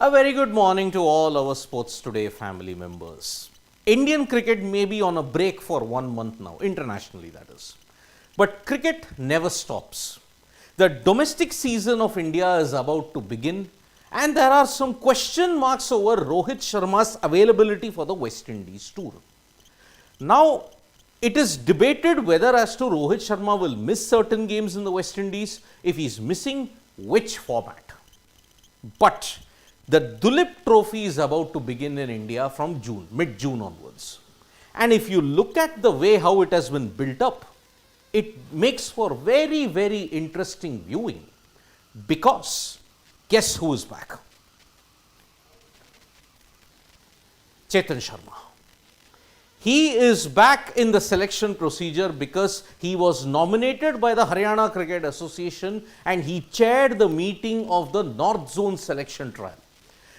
A very good morning to all our Sports Today family members. Indian cricket may be on a break for 1 month now, internationally that is. But cricket never stops. The domestic season of India is about to begin and there are some question marks over Rohit Sharma's availability for the West Indies tour. Now, it is debated whether as to Rohit Sharma will miss certain games in the West Indies, if he is missing, which format. But the Duleep Trophy is about to begin in India from June, mid-June onwards. And if you look at the way how it has been built up, it makes for very, very interesting viewing. Because, guess who is back? Chetan Sharma. He is back in the selection procedure because he was nominated by the Haryana Cricket Association and he chaired the meeting of the North Zone selection trial.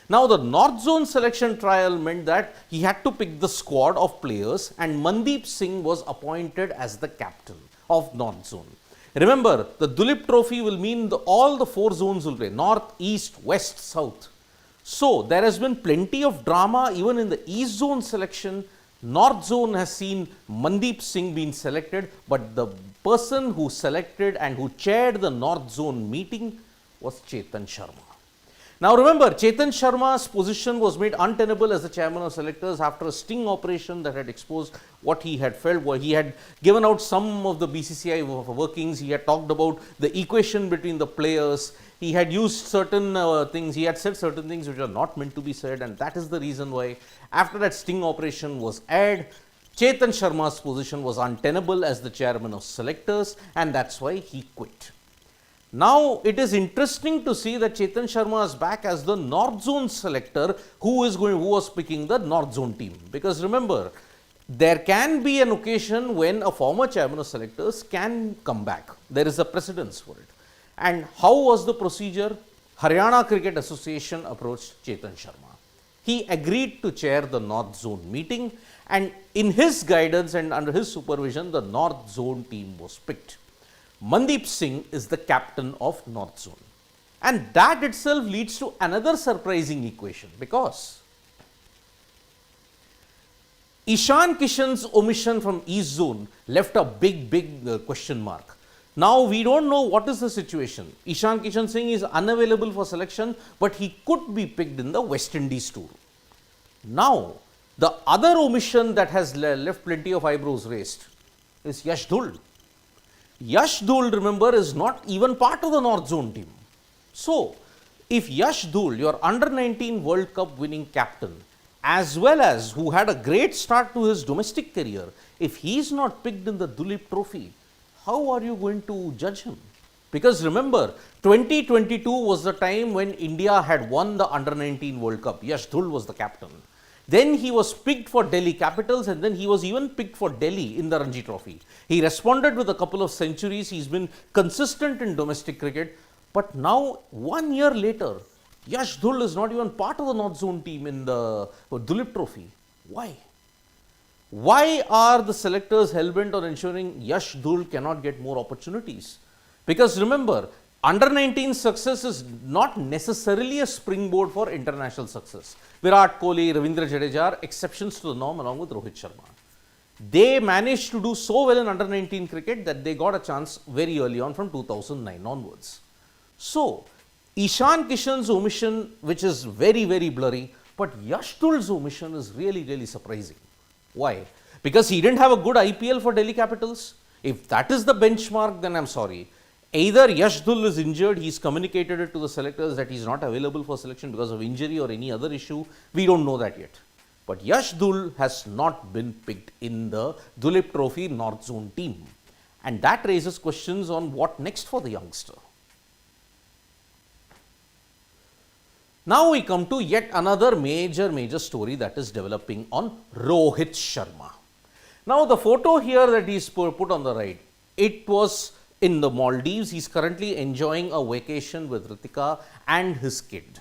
Now, the North Zone selection trial meant that he had to pick the squad of players and Mandeep Singh was appointed as the captain of North Zone. Remember, the Duleep Trophy will mean all the 4 zones will play, North, East, West, South. So, there has been plenty of drama even in the East Zone selection. North Zone has seen Mandeep Singh being selected, but the person who selected and who chaired the North Zone meeting was Chetan Sharma. Now remember, Chetan Sharma's position was made untenable as the chairman of selectors after a sting operation that had exposed what he had felt. He had given out some of the BCCI workings, he had talked about the equation between the players, he had used certain things, he had said certain things which are not meant to be said, and that is the reason why after that sting operation was aired, Chetan Sharma's position was untenable as the chairman of selectors and that's why he quit. Now, it is interesting to see that Chetan Sharma is back as the North Zone selector who was picking the North Zone team. Because remember, there can be an occasion when a former chairman of selectors can come back. There is a precedence for it. And how was the procedure? Haryana Cricket Association approached Chetan Sharma. He agreed to chair the North Zone meeting and in his guidance and under his supervision, the North Zone team was picked. Mandeep Singh is the captain of North Zone. And that itself leads to another surprising equation because Ishan Kishan's omission from East Zone left a big question mark. Now, we don't know what is the situation. Ishan Kishan Singh is unavailable for selection, but he could be picked in the West Indies tour. Now, the other omission that has left plenty of eyebrows raised is Yash Dhul. Yash Dhul, remember, is not even part of the North Zone team. So, if Yash Dhul, your under-19 World Cup winning captain, as well as who had a great start to his domestic career, if he is not picked in the Duleep Trophy, how are you going to judge him? Because remember, 2022 was the time when India had won the under-19 World Cup. Yash Dhul was the captain. Then he was picked for Delhi Capitals and then he was even picked for Delhi in the Ranji Trophy. He responded with a couple of centuries. He's been consistent in domestic cricket. But now, 1 year later, Yash Dhul is not even part of the North Zone team in the Duleep Trophy. Why? Why are the selectors hell-bent on ensuring Yash Dhul cannot get more opportunities? Because remember, under-19 success is not necessarily a springboard for international success. Virat Kohli, Ravindra Jadeja are exceptions to the norm along with Rohit Sharma. They managed to do so well in under-19 cricket that they got a chance very early on from 2009 onwards. So, Ishan Kishan's omission, which is very, very blurry, but Yash Dhul's omission is really, really surprising. Why? Because he didn't have a good IPL for Delhi Capitals. If that is the benchmark, then I'm sorry. Either Yash Dhul is injured, he's communicated it to the selectors that he's not available for selection because of injury or any other issue. We don't know that yet. But Yash Dhul has not been picked in the Duleep Trophy North Zone team. And that raises questions on what next for the youngster. Now we come to yet another major story that is developing on Rohit Sharma. Now the photo here that he's put on the right, it was in the Maldives. He's currently enjoying a vacation with Ritika and his kid.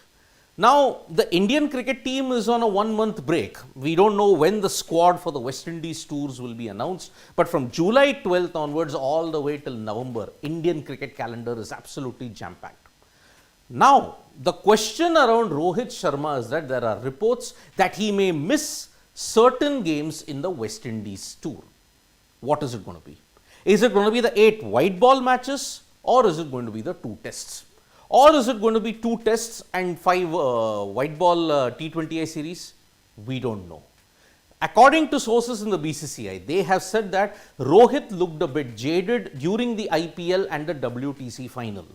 Now, the Indian cricket team is on a 1 month break. We don't know when the squad for the West Indies tours will be announced, but from July 12th onwards all the way till November, Indian cricket calendar is absolutely jam-packed. Now, the question around Rohit Sharma is that there are reports that he may miss certain games in the West Indies tour. What is it going to be? Is it going to be the 8 white ball matches, or is it going to be the 2 tests? Or is it going to be 2 tests and 5 white ball T20I series? We don't know. According to sources in the BCCI, they have said that Rohit looked a bit jaded during the IPL and the WTC final.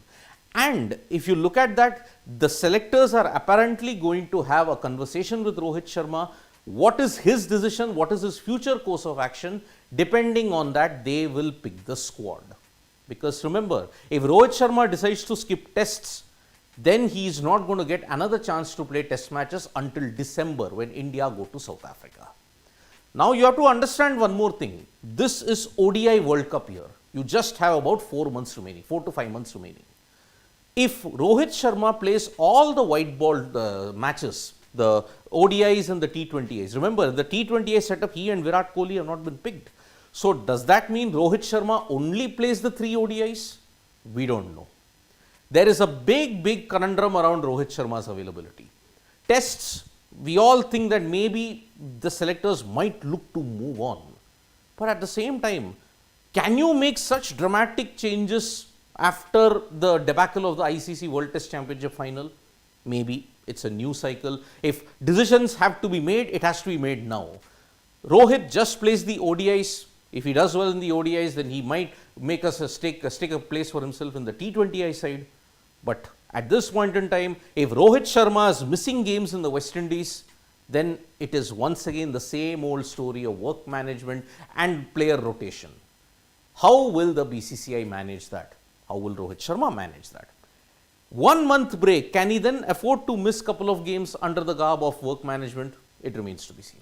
And if you look at that, the selectors are apparently going to have a conversation with Rohit Sharma. What is his decision? What is his future course of action? Depending on that, they will pick the squad. Because remember, if Rohit Sharma decides to skip tests, then he is not going to get another chance to play test matches until December when India go to South Africa. Now you have to understand one more thing. This is ODI World Cup year. You just have about 4 months remaining, 4 to 5 months remaining. If Rohit Sharma plays all the white ball matches, the ODIs and the T20Is, remember the T20I setup, he and Virat Kohli have not been picked. So does that mean Rohit Sharma only plays the 3 ODIs? We don't know. There is a big conundrum around Rohit Sharma's availability. Tests, we all think that maybe the selectors might look to move on. But at the same time, can you make such dramatic changes after the debacle of the ICC World Test Championship final? Maybe. It's a new cycle. If decisions have to be made, it has to be made now. Rohit just plays the ODIs. If he does well in the ODIs, then he might make us stake a place for himself in the T20I side. But at this point in time, if Rohit Sharma is missing games in the West Indies, then it is once again the same old story of work management and player rotation. How will the BCCI manage that? How will Rohit Sharma manage that? 1 month break, can he then afford to miss couple of games under the garb of work management? It remains to be seen.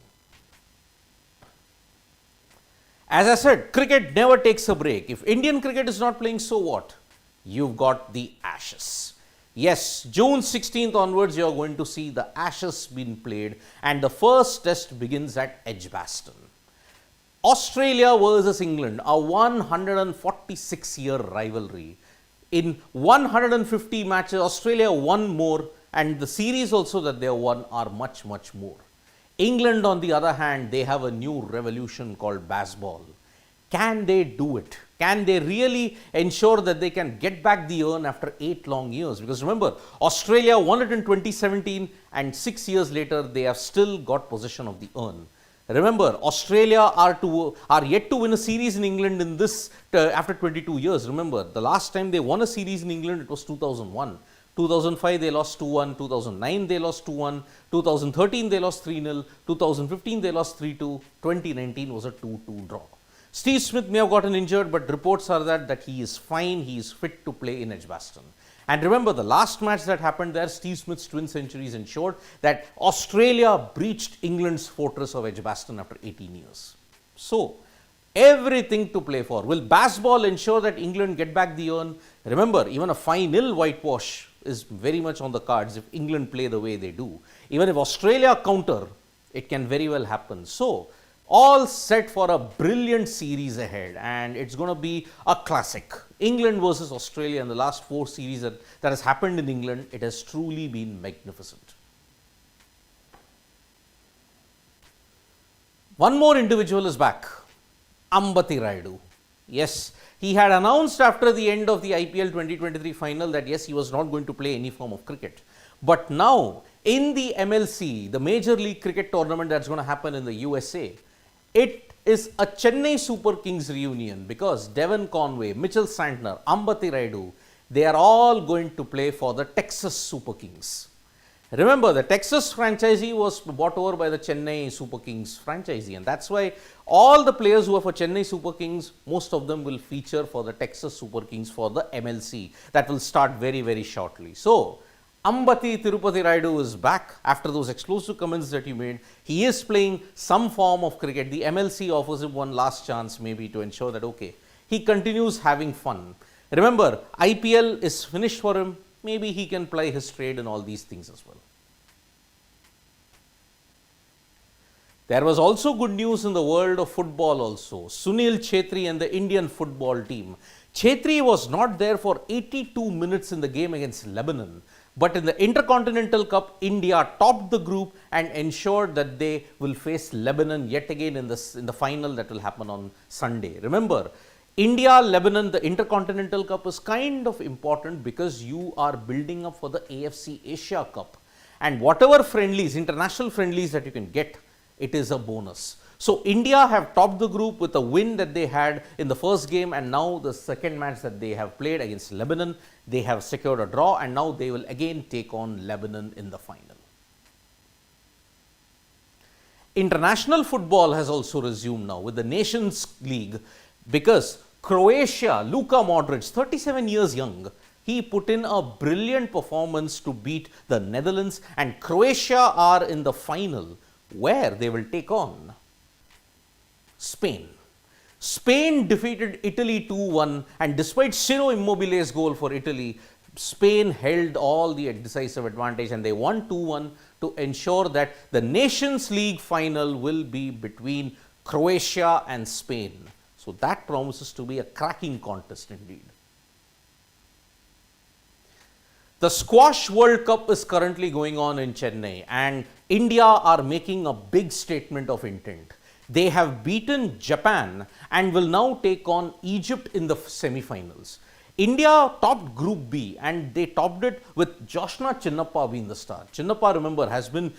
As I said, cricket never takes a break. If Indian cricket is not playing, so what? You've got the Ashes. Yes, June 16th onwards, you're going to see the Ashes being played, and the first test begins at Edgbaston. Australia versus England, a 146-year rivalry. In 150 matches, Australia won more, and the series also that they won are much more. England, on the other hand, they have a new revolution called baseball. Can they do it? Can they really ensure that they can get back the urn after 8 long years? Because remember, Australia won it in 2017, and 6 years later, they have still got possession of the urn. Remember, Australia are yet to win a series in England in this after 22 years. Remember, the last time they won a series in England, it was 2001. 2005 they lost 2-1, 2009 they lost 2-1, 2013 they lost 3-0, 2015 they lost 3-2, 2019 was a 2-2 draw. Steve Smith may have gotten injured, but reports are that he is fine, he is fit to play in Edgbaston. And remember, the last match that happened there, Steve Smith's twin centuries ensured that Australia breached England's fortress of Edgbaston after 18 years. So, everything to play for. Will baseball ensure that England get back the urn? Remember, even a 5-0 whitewash is very much on the cards if England play the way they do. Even if Australia counter, it can very well happen. So, all set for a brilliant series ahead, and it's going to be a classic. England versus Australia in the last 4 series that has happened in England, it has truly been magnificent. One more individual is back, Ambati Rayudu. Yes, he had announced after the end of the IPL 2023 final that yes, he was not going to play any form of cricket. But now, in the MLC, the Major League Cricket tournament that's going to happen in the USA, it is a Chennai Super Kings reunion because Devon Conway, Mitchell Santner, Ambati Rayudu, they are all going to play for the Texas Super Kings. Remember, the Texas franchisee was bought over by the Chennai Super Kings franchisee, and that's why all the players who are for Chennai Super Kings, most of them will feature for the Texas Super Kings for the MLC. That will start very shortly. So, Ambati Tirupati Rayudu is back after those explosive comments that you made. He is playing some form of cricket. The MLC offers him one last chance maybe to ensure that, okay, he continues having fun. Remember, IPL is finished for him. Maybe he can play his trade and all these things as well. There was also good news in the world of football also. Sunil Chhetri and the Indian football team. Chhetri was not there for 82 minutes in the game against Lebanon. But in the Intercontinental Cup, India topped the group and ensured that they will face Lebanon yet again in the final that will happen on Sunday. Remember, India, Lebanon, the Intercontinental Cup is kind of important because you are building up for the AFC Asia Cup. And whatever friendlies, international friendlies that you can get, it is a bonus. So India have topped the group with a win that they had in the first game, and now the second match that they have played against Lebanon, they have secured a draw, and now they will again take on Lebanon in the final. International football has also resumed now with the Nations League, because Croatia, Luka Modric, 37 years young, he put in a brilliant performance to beat the Netherlands, and Croatia are in the final where they will take on Spain. Spain defeated Italy 2-1, and despite Ciro Immobile's goal for Italy, Spain held all the decisive advantage and they won 2-1 to ensure that the Nations League final will be between Croatia and Spain. So that promises to be a cracking contest indeed. The Squash World Cup is currently going on in Chennai, and India are making a big statement of intent. They have beaten Japan and will now take on Egypt in the semi-finals. India topped Group B and they topped it with Joshna Chinnappa being the star. Chinnappa, remember, has been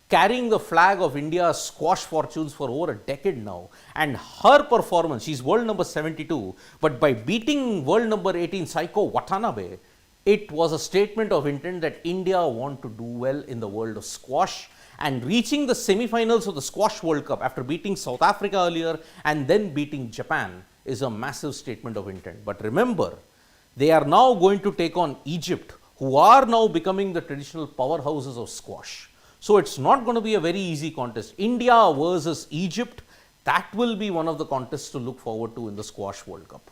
carrying the flag of India's squash fortunes for over a decade now, and her performance, she's world number 72, but by beating world number 18 Saiko Watanabe, it was a statement of intent that India want to do well in the world of squash, and reaching the semi-finals of the Squash World Cup after beating South Africa earlier and then beating Japan is a massive statement of intent. But remember, they are now going to take on Egypt, who are now becoming the traditional powerhouses of squash. So it's not going to be a very easy contest. India versus Egypt, that will be one of the contests to look forward to in the Squash World Cup.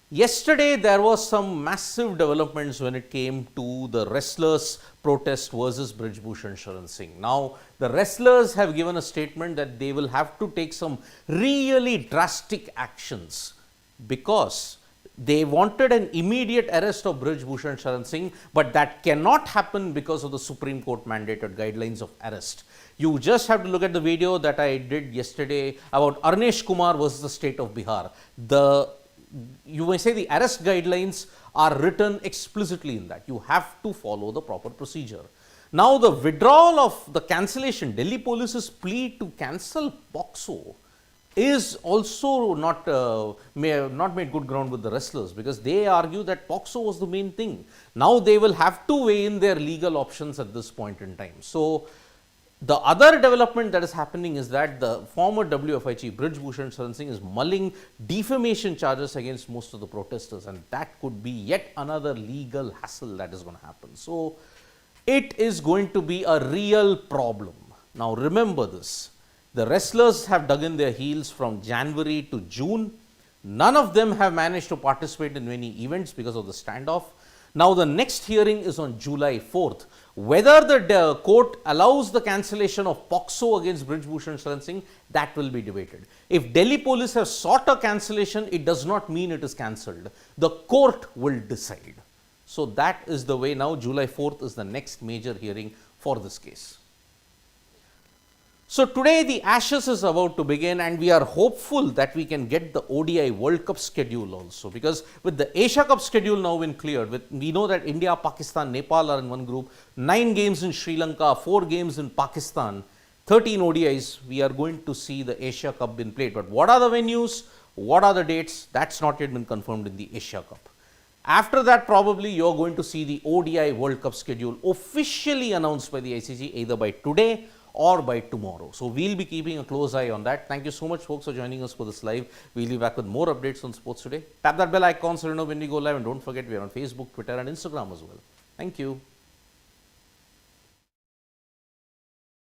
Yesterday, there was some massive developments when it came to the wrestlers' protest versus Brij Bhushan Sharan Singh. Now, the wrestlers have given a statement that they will have to take some really drastic actions because they wanted an immediate arrest of Brij Bhushan Sharan Singh, but that cannot happen because of the Supreme Court mandated guidelines of arrest. You just have to look at the video that I did yesterday about Arnesh Kumar versus the state of Bihar. You may say the arrest guidelines are written explicitly in that. You have to follow the proper procedure. Now, the withdrawal of the cancellation, Delhi Police's plea to cancel POCSO is also not made good ground with the wrestlers, because they argue that POCSO was the main thing. Now, they will have to weigh in their legal options at this point in time. So, the other development that is happening is that the former WFI chief Brij Bhushan Sharan Singh is mulling defamation charges against most of the protesters, and that could be yet another legal hassle that is going to happen. So, it is going to be a real problem. Now, remember this, the wrestlers have dug in their heels from January to June. None of them have managed to participate in many events because of the standoff. Now, the next hearing is on July 4th. Whether the court allows the cancellation of POCSO against Brij Bhushan Sharan Singh, that will be debated. If Delhi police have sought a cancellation, it does not mean it is cancelled. The court will decide. So, that is the way now. July 4th is the next major hearing for this case. So, today the Ashes is about to begin, and we are hopeful that we can get the ODI World Cup schedule also, because with the Asia Cup schedule now been cleared, we know that India, Pakistan, Nepal are in one group, 9 games in Sri Lanka, 4 games in Pakistan, 13 ODIs, we are going to see the Asia Cup being played. But what are the venues, what are the dates, that's not yet been confirmed in the Asia Cup. After that, probably you are going to see the ODI World Cup schedule officially announced by the ICC either by today or by tomorrow. So, we will be keeping a close eye on that. Thank you so much, folks, for joining us for this live. We will be back with more updates on sports today. Tap that bell icon so you know when we go live, and don't forget we are on Facebook, Twitter and Instagram as well. Thank you.